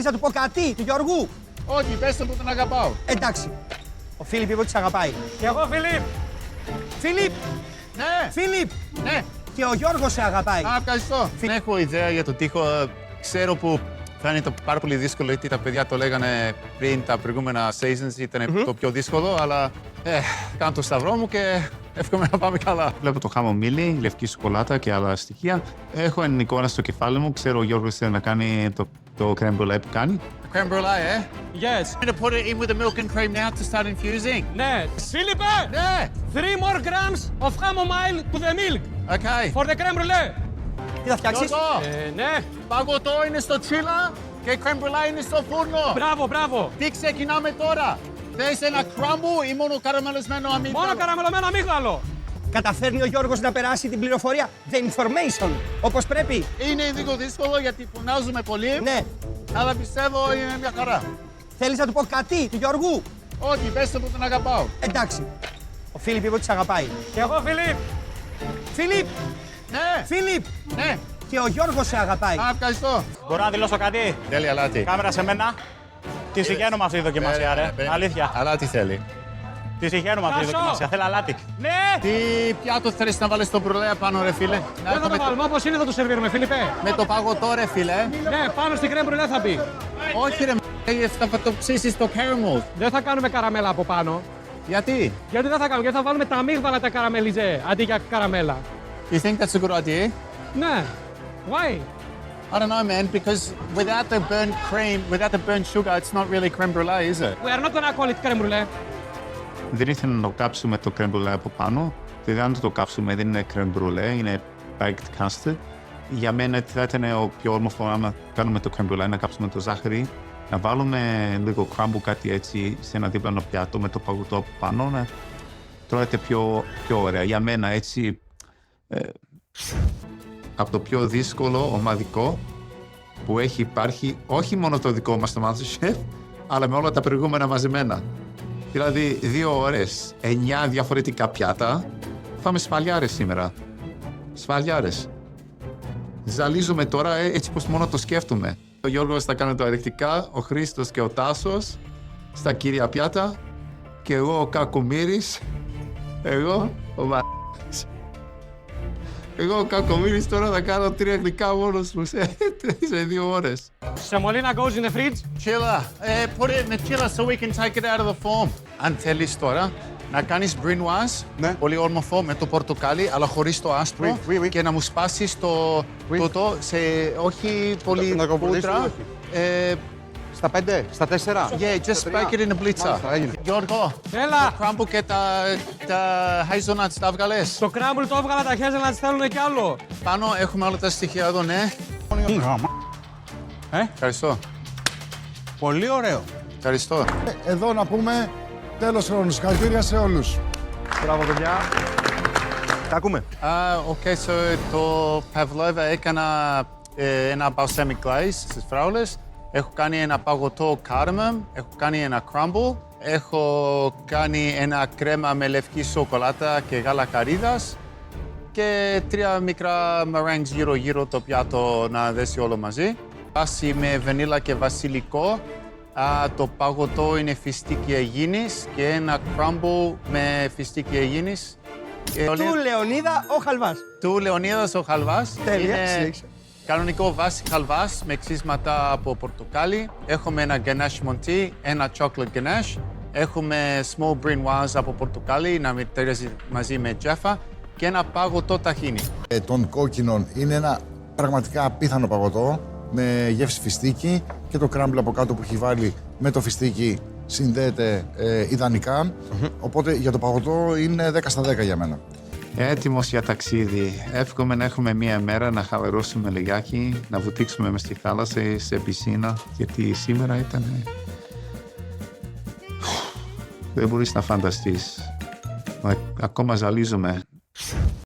Θα του πω κάτι, του Γιώργου. Όχι, πες του που τον αγαπάω. Εντάξει. Ο Φίλιπ είπε ότι σε αγαπάει. Και εγώ, Φίλιπ. Φίλιπ! Ναι, Φίλιπ! ναι. Και ο Γιώργος σε αγαπάει. Α, ευχαριστώ. Δεν έχω ιδέα για το τοίχο. Ξέρω που θα είναι το πάρα πολύ δύσκολο, γιατί τα παιδιά το λέγανε πριν τα προηγούμενα seasons, ήταν το πιο δύσκολο, αλλά κάνω το σταυρό μου και εύχομαι να πάμε καλά. Βλέπω το χαμομήλι, λευκή σοκολάτα και άλλα στοιχεία. Έχω έναν εικόνα στο κεφάλι μου, ξέρω ο Γιώργος θέλει να κάνει το crème brûlée που κάνει. Crème brûlée, Yes. I'm gonna put it in with the milk and cream now to start infusing. Ναι. Φίλιππε! Ναι, 3 more grams of chamomile to the milk okay. for the crème brûlée. Τι θα φτιάξεις? Γιώργο, Ναι. παγωτό είναι στο τσίλα και crème brûlée είναι στο φούρνο. Μπράβο, μπράβο. Τι ξεκινάμε τώρα? Θες ένα crumble ή μόνο καραμελισμένο αμύγδαλο? Μόνο καραμελωμένο αμύγδαλο. Καταφέρνει ο Γιώργος να περάσει την πληροφορία, the information, όπως πρέπει. Είναι λίγο δύσκολο γιατί φωνάζουμε πολύ, Ναι. αλλά πιστεύω είναι μια χαρά. Θέλεις να του πω κάτι, του Γιώργου. Όχι, πες του που τον αγαπάω. Εντάξει. Ο Φίλιπ είπε ότι σε αγαπάει. Και εγώ, Φίλιπ. Φίλιπ! Ναι, Φίλιπ! ναι. Και ο Γιώργος σε αγαπάει. Α, ευχαριστώ. Μπορώ να δηλώσω κάτι. Τέλεια, αλάτι. Κάμερα σε μένα. Τη συγχαίρουμε αυτή τη δοκιμασία, ρε. Αλήθεια. Αλάτι θέλει. Τη συγχαίρουμε αυτή τη δοκιμασία. Θέλει αλάτι. Ναι! Τι πιάτο θέλεις να βάλεις στο μπρουλέ πάνω, ρε φίλε? Δεν θα το βάλουμε, όπως είναι θα το σερβίρουμε, Φίλιππε. Με το παγωτό, ρε φίλε. Ναι, πάνω στην κρέμ μπρουλέ θα μπει. Όχι, ρε θα το ψήσεις στο caramel. Δεν θα κάνουμε καραμέλα από πάνω. Γιατί? Γιατί δεν θα κάνουμε, γιατί θα βάλουμε τα αμύγδαλα τα καραμελιζέ αντί για καραμέλα. You think that's a good idea? Ναι. Why? I don't know, man, because without the burnt cream, without the burnt sugar, it's not really creme brulee, is it? We are not gonna call it crème brûlée. Δεν ήθελα να το κάψουμε το crème brûlée από πάνω. Δηλαδή, αν το κάψουμε, δεν είναι crème brûlée, είναι baked custard. Για μένα θα ήταν ο πιο όμορφο άμα κάνουμε το crème brûlée, να κάψουμε το ζάχαρη, να βάλουμε λίγο crumble, κάτι έτσι, σε ένα δίπλανο πιάτο με το παγωτό από πάνω, να τρώγεται πιο ωραία. Για μένα έτσι, από το πιο δύσκολο ομαδικό που έχει υπάρχει, όχι μόνο το δικό μας το MasterChef, αλλά με όλα τα προηγούμενα μαζεμένα. Δηλαδή 2 ώρες, 9 διαφορετικά πιάτα, φάμε σφαλιάρες σήμερα. Σφαλιάρες. Ζαλίζουμε τώρα έτσι πως μόνο το σκέφτομαι. Ο Γιώργος θα κάνει τα ελεκτικά, ο Χρήστος και ο Τάσος στα κύρια πιάτα και εγώ ο Κακομοίρης, εγώ ο Εγώ ο Κακομοίρης τώρα θα κάνω 3 γλυκά μόνος μου σε 2 ώρες. Semolina goes in the fridge. Chiller. Put it in the chiller so we can take it out of the form. Αν θέλεις τώρα να κάνεις brunoise, Ναι. πολύ όμορφο με το πορτοκάλι, αλλά χωρίς το άσπρο, και να μου σπάσεις το τούτο σε όχι πολύ Να κομπολίσεις πούτρα. όχι. Στα 5, στα 4. Yeah, just bake it in a blitzer. Μάλιστα, έγινε. Γιώργο, Έλα! crumble και τα hazelnuts τα βγάλες. Το crumble το έβγαλα, τα hazelnuts θέλουν κι άλλο. Πάνω έχουμε όλα τα στοιχεία εδώ, ναι. Ευχαριστώ. Πολύ ωραίο. Ευχαριστώ. Εδώ να πούμε τέλος χρόνου. Συγχαρητήρια σε όλους. Μπράβο, παιδιά. Τα ακούμε. Okay, so το pavlova έκανα ένα balsamic glaze στις φράουλες. Έχω κάνει ένα παγωτό cardamom, έχω κάνει ένα crumble, έχω κάνει ένα κρέμα με λευκή σοκολάτα και γάλα καρύδας και 3 μικρά meringues γύρω-γύρω το πιάτο να δέσει όλο μαζί. Βάση με βανίλα και βασιλικό. Το παγωτό είναι φιστίκι αιγίνης και ένα crumble με φιστίκι αιγίνης. Του Λεωνίδα ο Χαλβάς. Του Λεωνίδας ο Χαλβάς. Τέλεια, Είναι συνέχισε. κανονικό βάση χαλβάς με ξύσματα από πορτοκάλι. Έχουμε ένα ganache monté, ένα chocolate ganache. Έχουμε small brunoise από πορτοκάλι να ταιριάζει μαζί με τζέφα και ένα παγωτό ταχίνι. Των κόκκινων είναι ένα πραγματικά απίθανο παγωτό με γεύση φιστίκι και το κράμπλ από κάτω που έχει βάλει με το φιστίκι συνδέεται ιδανικά. Οπότε για το παγωτό είναι 10 στα 10 για μένα. Έτοιμος για ταξίδι. Εύχομαι να έχουμε μία μέρα να χαλαρώσουμε λιγάκι, να βουτήξουμε μες στη θάλασσα ή σε πισίνα, γιατί σήμερα ήταν... Δεν μπορείς να φανταστείς. Ακόμα ζαλίζομαι.